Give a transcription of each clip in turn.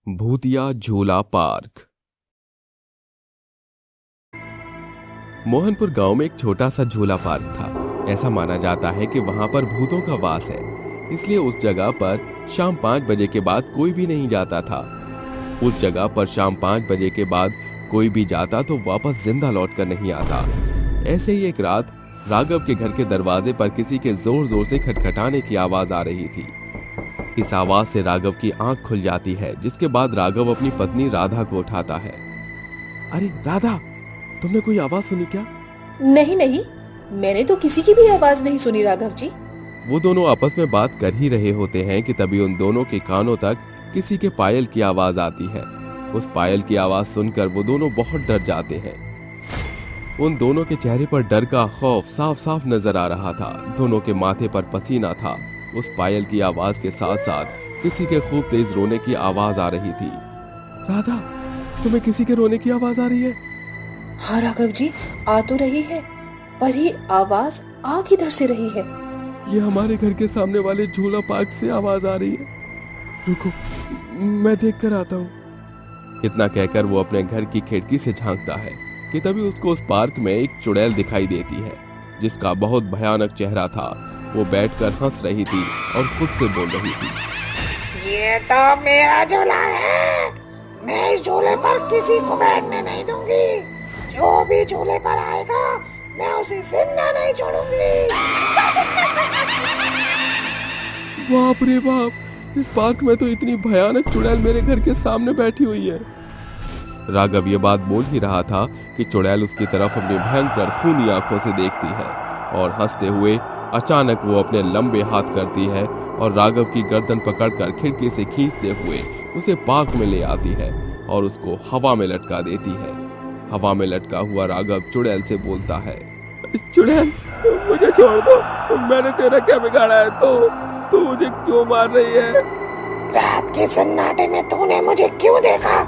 भूतिया झूला पार्क। मोहनपुर गांव में एक छोटा सा झूला पार्क था। ऐसा माना जाता है कि वहां पर भूतों का वास है, इसलिए उस जगह पर शाम 5 बजे के बाद कोई भी नहीं जाता था। उस जगह पर शाम 5 बजे के बाद कोई भी जाता तो वापस जिंदा लौट कर नहीं आता। ऐसे ही एक रात राघव के घर के दरवाजे पर किसी के जोर जोर से खटखटाने की आवाज आ रही थी। इस आवाज से राघव की आंख खुल जाती है, जिसके बाद राघव अपनी पत्नी राधा को उठाता है। अरे राधा, तुमने कोई आवाज सुनी क्या? नहीं नहीं, मैंने तो किसी की भी आवाज नहीं सुनी राघव जी। वो दोनों आपस में बात कर ही रहे होते हैं कि तभी उन दोनों के कानों तक किसी के पायल की आवाज आती है। उस पायल की आवाज सुनकर वो दोनों बहुत डर जाते हैं। उन दोनों के चेहरे पर डर का खौफ साफ साफ नजर आ रहा था। दोनों के माथे पर पसीना था। उस पायल की आवाज के साथ साथ किसी के खूब तेज रोने की आवाज आ रही थी। राधा, तुम्हें किसी के रोने की आवाज आ रही है? हाँ राघव जी, आ तो रही है, पर ये आवाज आ किधर से रही है? ये हमारे घर के सामने वाले झूला पार्क से आवाज आ रही है। रुको, मैं देख कर आता हूँ। इतना कहकर वो अपने घर की खिड़की से झांकता है कि तभी उसको उस पार्क में एक चुड़ैल दिखाई देती है, जिसका बहुत भयानक चेहरा था। वो बैठकर हंस रही थी और खुद से बोल रही थी, ये तो मेरा झूला है, मैं इस झूले पर किसी को बैठने नहीं दूंगी। जो भी झूले पर आएगा मैं उसे जिंदा नहीं छोड़ूंगी। बाप रे बाप, इस पार्क में तो इतनी भयानक चुड़ैल मेरे घर के सामने बैठी हुई है। राघव ये बात बोल ही रहा था कि चुड़ैल उसकी तरफ अपनी भयंकर खूनी आंखों से देखती है और हंसते हुए अचानक वो अपने लंबे हाथ करती है और राघव की गर्दन पकड़कर खिड़की से खींचते हुए उसे पार्क में ले आती है और उसको हवा में लटका देती है। हवा में लटका हुआ राघव चुड़ैल से बोलता है, चुड़ैल मुझे छोड़ दो, मैंने तेरा क्या बिगाड़ा है? तू मुझे क्यों मार रही है? रात के सन्नाटे में तूने मुझे क्यों देखा?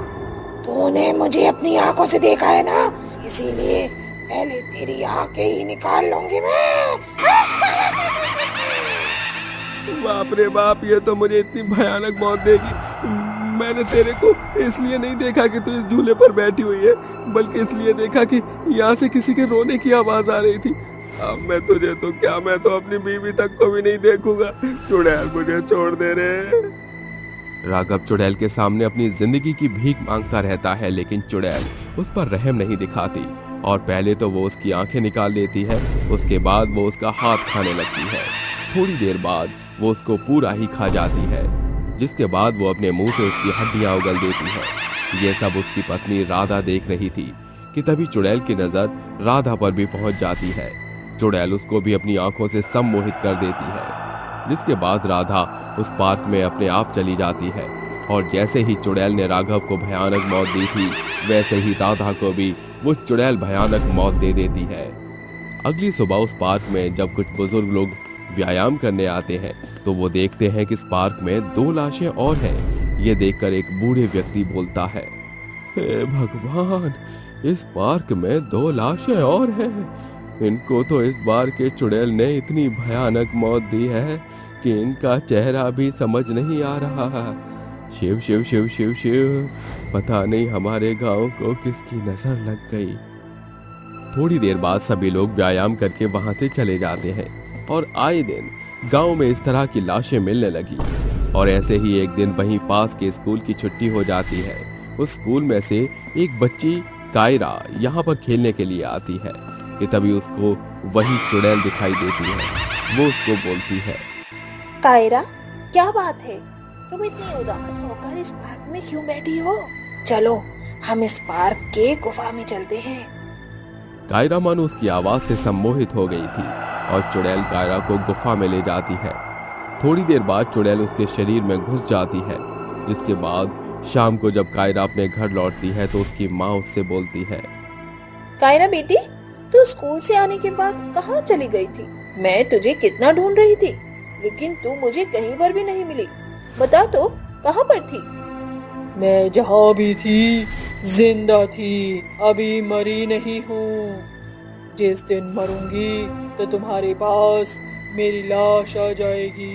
तूने मुझे अपनी आंखों से देखा है ना, इसीलिए पहले तेरी आंखें ही निकाल लूंगी मैं। बाप रे बाप, ये तो मुझे इतनी भयानक मौत देगी। मैंने तेरे को इसलिए नहीं देखा कि तू इस झूले पर बैठी हुई है, बल्कि इसलिए देखा कि यहाँ से किसी के रोने की आवाज आ रही थी। अब मैं तुझे तो क्या, मैं तो अपनी बीवी तक को भी नहीं देखूंगा। चुड़ैल मुझे छोड़ दे रे। राघव चुड़ैल के सामने अपनी जिंदगी की भीख मांगता रहता है, लेकिन चुड़ैल उस पर रहम नहीं दिखाती और पहले तो वो उसकी आंखें निकाल लेती है, उसके बाद वो उसका हाथ खाने लगती है। थोड़ी देर बाद वो उसको पूरा ही खा जाती है, जिसके बाद वो अपने मुंह से उसकी हड्डियां उगल देती है। ये सब उसकी पत्नी राधा देख रही थी कि तभी चुड़ैल की नजर राधा पर भी पहुंच जाती है। चुड़ैल उसको भी अपनी आंखों से सम्मोहित कर देती है, जिसके बाद राधा उस पार्क में अपने आप चली जाती है। और जैसे ही चुड़ैल ने राघव को भयानक मौत दी थी, वैसे ही राधा को भी वो चुड़ैल भयानक मौत दे देती है। अगली सुबह उस पार्क में जब कुछ बुजुर्ग लोग व्यायाम करने आते हैं तो वो देखते हैं कि इस पार्क में 2 लाशें और हैं। ये देखकर एक बूढ़े व्यक्ति बोलता है, हे भगवान, इस पार्क में 2 लाशें और हैं। इनको तो इस बार के चुड़ैल ने इतनी भयानक मौत दी है कि इनका चेहरा भी समझ नहीं आ रहा। शिव शिव शिव शिव शिव, पता नहीं हमारे गांव को किसकी नजर लग गई। थोड़ी देर बाद सभी लोग व्यायाम करके वहां से चले जाते हैं और आए दिन गांव में इस तरह की लाशें मिलने लगी। और ऐसे ही एक दिन वहीं पास के स्कूल की छुट्टी हो जाती है। उस स्कूल में से एक बच्ची कायरा यहाँ पर खेलने के लिए आती है कि तभी उसको वही चुड़ैल दिखाई देती है। वो उसको बोलती है, कायरा, क्या बात है, तुम इतनी उदास होकर इस पार्क में क्यों बैठी हो? चलो हम इस पार्क के गुफा में चलते हैं। कायरा मानो उसकी आवाज से सम्मोहित हो गई थी और चुड़ैल कायरा को गुफा में ले जाती है। थोड़ी देर बाद चुड़ैल उसके शरीर में घुस जाती है, जिसके बाद शाम को जब कायरा अपने घर लौटती है तो उसकी माँ उससे बोलती है, कायरा बेटी, तू स्कूल से आने के बाद कहाँ चली गई थी? मैं तुझे कितना ढूंढ रही थी, लेकिन तू मुझे कहीं पर भी नहीं मिली। बता तो, कहाँ पर थी? मैं जहाँ भी थी जिंदा थी, अभी मरी नहीं हूँ। जिस दिन मरूंगी तो तुम्हारे पास मेरी लाश आ जाएगी।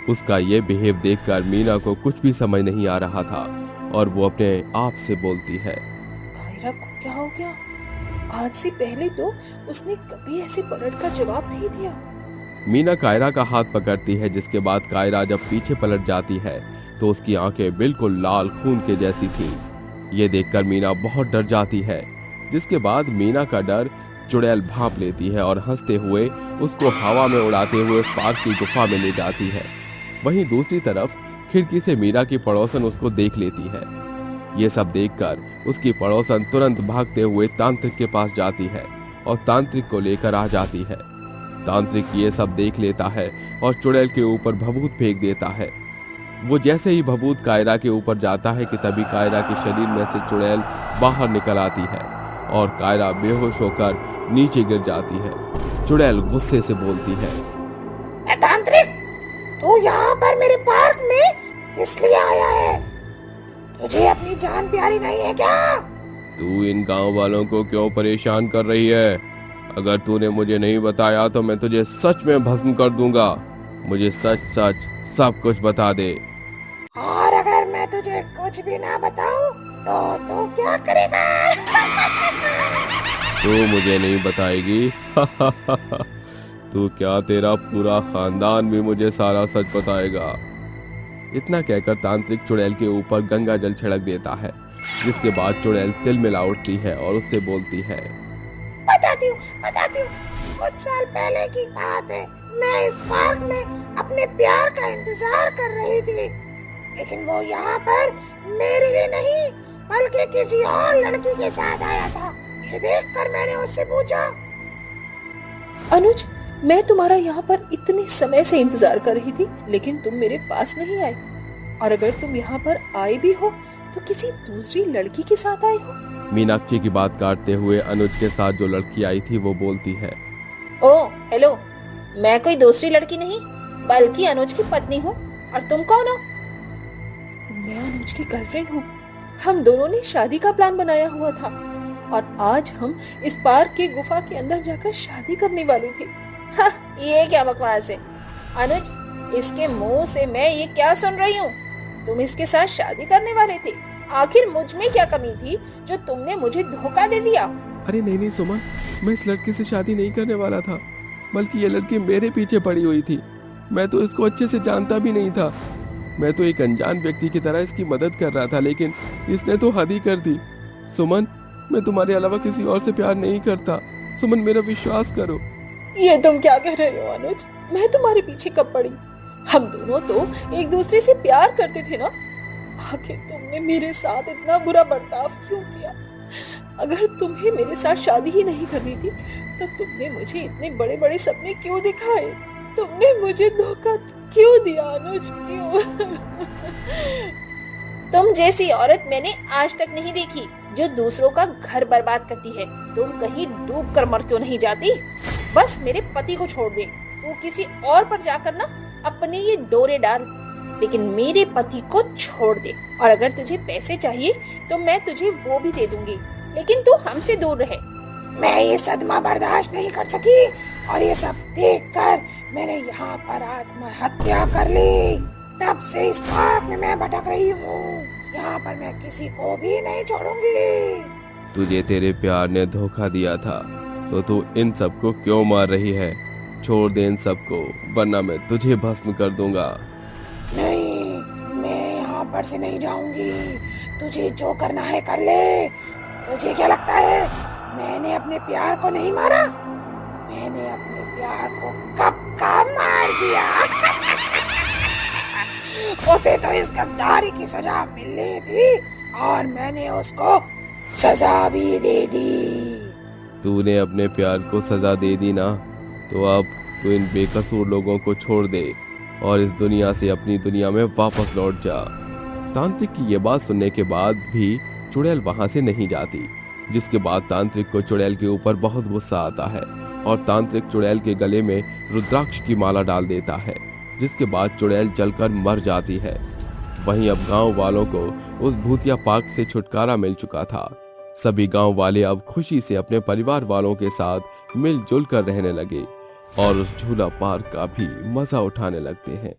उसका ये बिहेव देखकर मीना को कुछ भी समझ नहीं आ रहा था। और वो अपने आप से बोलती है, कायरा को क्या हो गया? आज से पहले तो उसने कभी ऐसे पलट कर जवाब नहीं दिया। मीना कायरा का हाथ पकड़ती है, जिसके बाद कायरा जब पीछे पलट जाती है तो उसकी आंखें बिल्कुल लाल खून के जैसी थीं। ये देखकर मीना बहुत डर जाती है, जिसके बाद मीना का डर चुड़ैल भांप लेती है और हंसते हुए उसको हवा में उड़ाते हुए उस पार्क की गुफा में ले जाती है। वहीं दूसरी तरफ खिड़की से मीना की पड़ोसन उसको देख लेती है। ये सब देखकर उसकी पड़ोसन तुरंत भागते हुए तांत्रिक के पास जाती है और तांत्रिक को लेकर आ जाती है। तांत्रिक ये सब देख लेता है और चुड़ैल के ऊपर भभूत फेंक देता है। वो जैसे ही भभूत कायरा के ऊपर जाता है कि तभी कायरा के शरीर में से चुड़ैल बाहर निकल आती है और कायरा बेहोश होकर नीचे गिर जाती है। चुड़ैल गुस्से से बोलती है, ए तांत्रिक, तू यहाँ पर मेरे पार्क में किस लिए आया है? तुझे अपनी जान प्यारी नहीं है क्या? तू इन गांव वालों को क्यों परेशान कर रही है? अगर तूने मुझे नहीं बताया तो मैं तुझे सच में भस्म कर दूंगा। मुझे सच सच सब कुछ बता दे। और अगर मैं तुझे कुछ भी ना बताऊं तो तू क्या करेगा? तू मुझे नहीं बताएगी? तू क्या, तेरा पूरा खानदान भी मुझे सारा सच बताएगा। इतना कहकर तांत्रिक चुड़ैल के ऊपर गंगा जल छिड़क देता है, जिसके बाद चुड़ैल तिलमिला उठती है और उससे बोलती है, बताती हूँ। कुछ साल पहले की बात है, मैं इस पार्क में अपने प्यार का इंतजार कर रही थी, लेकिन वो यहाँ पर मेरे लिए नहीं बल्कि किसी और लड़की के साथ आया था। ये देखकर मैंने उससे पूछा, अनुज, मैं तुम्हारा यहाँ पर इतने समय से इंतजार कर रही थी, लेकिन तुम मेरे पास नहीं आए। और अगर तुम यहाँ पर आए भी हो तो किसी दूसरी लड़की के साथ आए हो। मीनाक्षी की बात काटते हुए अनुज के साथ जो लड़की आई थी वो बोलती है, ओ हेलो, मैं कोई दूसरी लड़की नहीं बल्कि अनुज की पत्नी हूँ। और तुम कौन हो? मैं अनुज की गर्लफ्रेंड हूँ। हम दोनों ने शादी का प्लान बनाया हुआ था और आज हम इस पार्क की गुफा के अंदर जाकर शादी करने वाले थे। हाँ, ये क्या बकवास है अनुज? इसके मुंह से मैं ये क्या सुन रही हूँ? तुम इसके साथ शादी करने वाले थे? आखिर मुझ में क्या कमी थी जो तुमने मुझे धोखा दे दिया? अरे नहीं सुमन, मैं इस लड़के से शादी नहीं करने वाला था, बल्कि ये लड़की मेरे पीछे पड़ी हुई थी। मैं तो इसको अच्छे से जानता भी नहीं था। मैं तो एक अनजान व्यक्ति की तरह इसकी मदद कर रहा था, लेकिन इसने तो हद ही कर दी। सुमन, मैं तुम्हारे अलावा किसी और से प्यार नहीं करता। सुमन, मेरा विश्वास करो। ये तुम क्या कह रहे हो अनुज? मैं तुम्हारे पीछे कब पड़ी? हम दोनों तो एक दूसरे से प्यार करते थे ना। आखिर तुमने मेरे साथ इतना बुरा बर्ताव क्यों किया? अगर तुम्हें मेरे साथ शादी ही नहीं करनी थी तो तुमने मुझे इतने बड़े बड़े सपने क्यों दिखाए? तुमने मुझे धोखा क्यों दिया अनुज, क्यों? तुम जैसी औरत मैंने आज तक नहीं देखी जो दूसरों का घर बर्बाद करती है। तुम कहीं डूब कर मर क्यों नहीं जाती? बस मेरे पति को छोड़ दे, तू किसी और पर जाकर ना अपने ये डोरे डाल, लेकिन मेरे पति को छोड़ दे। और अगर तुझे पैसे चाहिए तो मैं तुझे वो भी दे दूंगी, लेकिन तू हमसे दूर रहे। मैं ये सदमा बर्दाश्त नहीं कर सकी और ये सब देखकर मैंने यहाँ पर आत्महत्या कर ली। तब से इस पाप में मैं भटक रही हूँ। यहाँ पर मैं किसी को भी नहीं छोड़ूंगी। तुझे तेरे प्यार ने धोखा दिया था तो तू इन सबको क्यों मार रही है? छोड़ दे इन सबको, वरना मैं तुझे भस्म कर दूंगा। नहीं, मैं यहाँ पर से नहीं जाऊंगी। तुझे जो करना है कर ले। तुझे क्या लगता है मैंने अपने प्यार को नहीं मारा? मैंने अपने प्यार को कब का मार दिया। उसे तो इस गद्दारी की सजा मिलनी थी और मैंने उसको सजा भी दे दी। तूने अपने प्यार को सजा दे दी ना, तो अब तू इन बेकसूर लोगों को छोड़ दे और इस दुनिया से अपनी दुनिया में वापस लौट जा। तांत्रिक की ये बात सुनने के बाद भी चुड़ैल वहां से नहीं जाती, जिसके बाद तांत्रिक को चुड़ैल के ऊपर बहुत गुस्सा आता है और तांत्रिक चुड़ैल के गले में रुद्राक्ष की माला डाल देता है, जिसके बाद चुड़ैल जलकर मर जाती है। वहीं अब गांव वालों को उस भूतिया पार्क से छुटकारा मिल चुका था। सभी गांव वाले अब खुशी से अपने परिवार वालों के साथ मिलजुल कर रहने लगे और उस झूला पार्क का भी मजा उठाने लगते हैं।